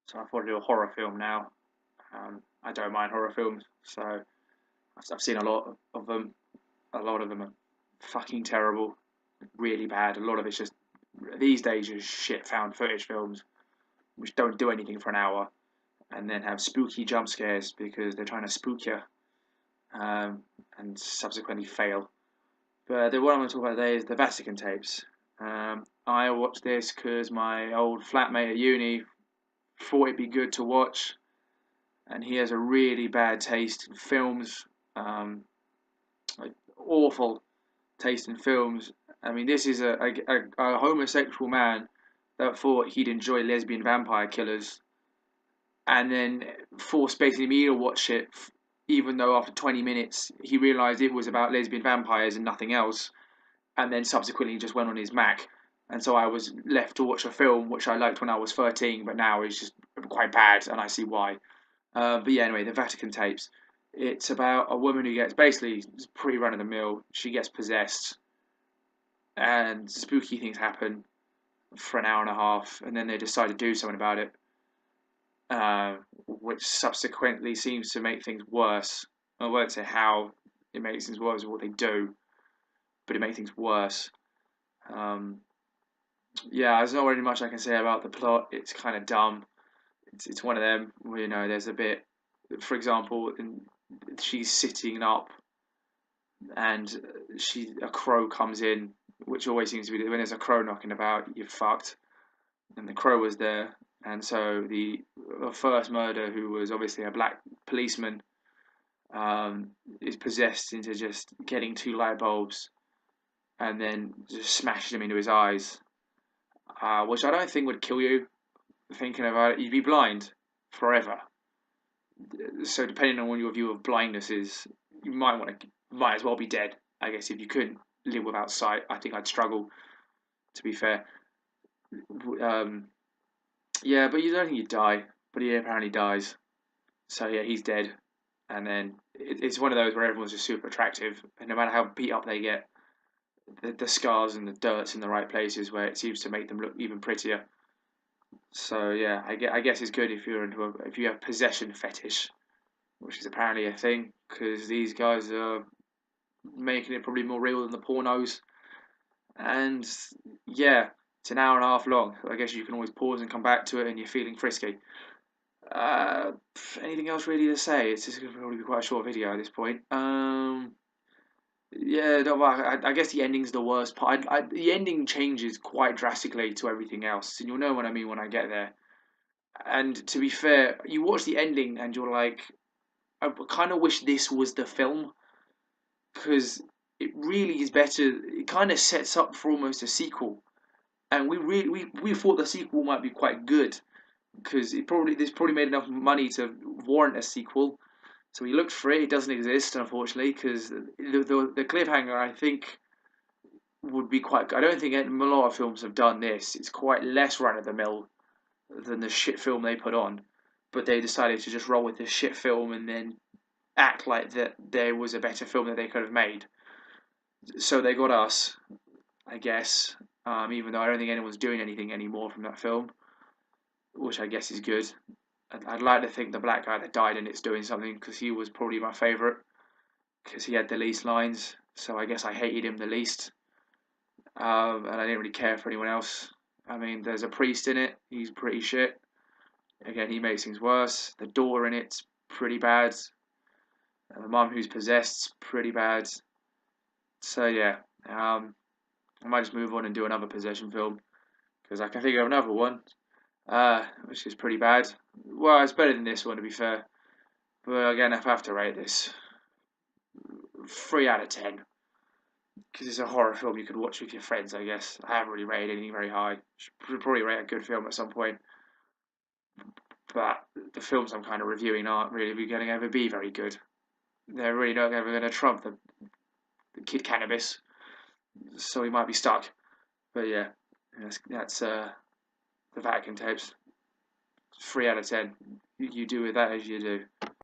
So I thought I'd do a horror film now. I don't mind horror films, so I've seen a lot of them. A lot of them are fucking terrible, really bad. A lot of it's just these days just shit found footage films which don't do anything for an hour and then have spooky jump scares because they're trying to spook you, um, and subsequently fail. But the one I'm going to talk about today is the Vatican tapes. I watched this because my old flatmate at uni thought it'd be good to watch, and he has a really bad taste in films, um, like awful taste in films. I mean, this is a homosexual man that thought he'd enjoy lesbian vampire killers, and then forced basically me to watch it, even though after 20 minutes he realised it was about lesbian vampires and nothing else, and then subsequently just went on his Mac. And so I was left to watch a film which I liked when I was 13, but now is just quite bad, and I see why. But yeah, anyway, the Vatican tapes. It's about a woman who gets basically pretty run of the mill. She gets possessed, and spooky things happen for an hour and a half, and then they decide to do something about it, which subsequently seems to make things worse. I won't say how it makes things worse or what they do, but it makes things worse. Um, yeah, there's not really much I can say about the plot. It's kind of dumb. It's one of them where, there's a bit, for example, she's sitting up and a crow comes in, which always seems to be when there's a crow knocking about, you're fucked. And the crow was there, and so the first murder, who was obviously a black policeman, is possessed into just getting two light bulbs and then just smashing them into his eyes, which I don't think would kill you. Thinking about it, you'd be blind forever. So depending on what your view of blindness is, you might as well be dead. I guess if you couldn't live without sight, I think I'd struggle. To be fair, um, yeah, but you don't think you die, but he apparently dies. So yeah, he's dead, and then it's one of those where everyone's just super attractive, and no matter how beat up they get, the scars and the dirt's in the right places where it seems to make them look even prettier. So yeah, I guess it's good if if you have possession fetish, which is apparently a thing, because these guys are making it probably more real than the pornos. And yeah, it's an hour and a half long. So I guess you can always pause and come back to it, and you're feeling frisky. Uh, Anything else really to say? It's just going to probably be quite a short video at this point. Yeah, no, well, I guess the ending's the worst part. The ending changes quite drastically to everything else, and you'll know what I mean when I get there. And to be fair, you watch the ending and you're like, I kind of wish this was the film, because it really is better. It kind of sets up for almost a sequel, and we thought the sequel might be quite good because there's probably made enough money to warrant a sequel. So we looked for it. It doesn't exist, unfortunately, because the cliffhanger, I think, would be quite good. I don't think a lot of films have done this. It's quite less run of the mill than the shit film they put on, but they decided to just roll with this shit film and then act like that there was a better film that they could have made. So they got us, I guess. Even though I don't think anyone's doing anything anymore from that film, which I guess is good. I'd like to think the black guy that died in it's doing something, because he was probably my favourite, because he had the least lines. So I guess I hated him the least, and I didn't really care for anyone else. I mean, there's a priest in it. He's pretty shit. Again, he makes things worse. The daughter in it's pretty bad. And the mum who's possessed's pretty bad. So yeah, I might just move on and do another possession film, because I can think of another one, which is pretty bad. Well, it's better than this one, to be fair. But again, if I have to rate this, 3 out of 10, because it's a horror film you could watch with your friends. I guess I haven't really rated anything very high. Should probably rate a good film at some point. But the films I'm kind of reviewing aren't really going to ever be very good. They're really not ever going to trump the Kid Cannabis, so we might be stuck. But yeah, that's the Vatican tapes. 3 out of 10. You do with that as you do.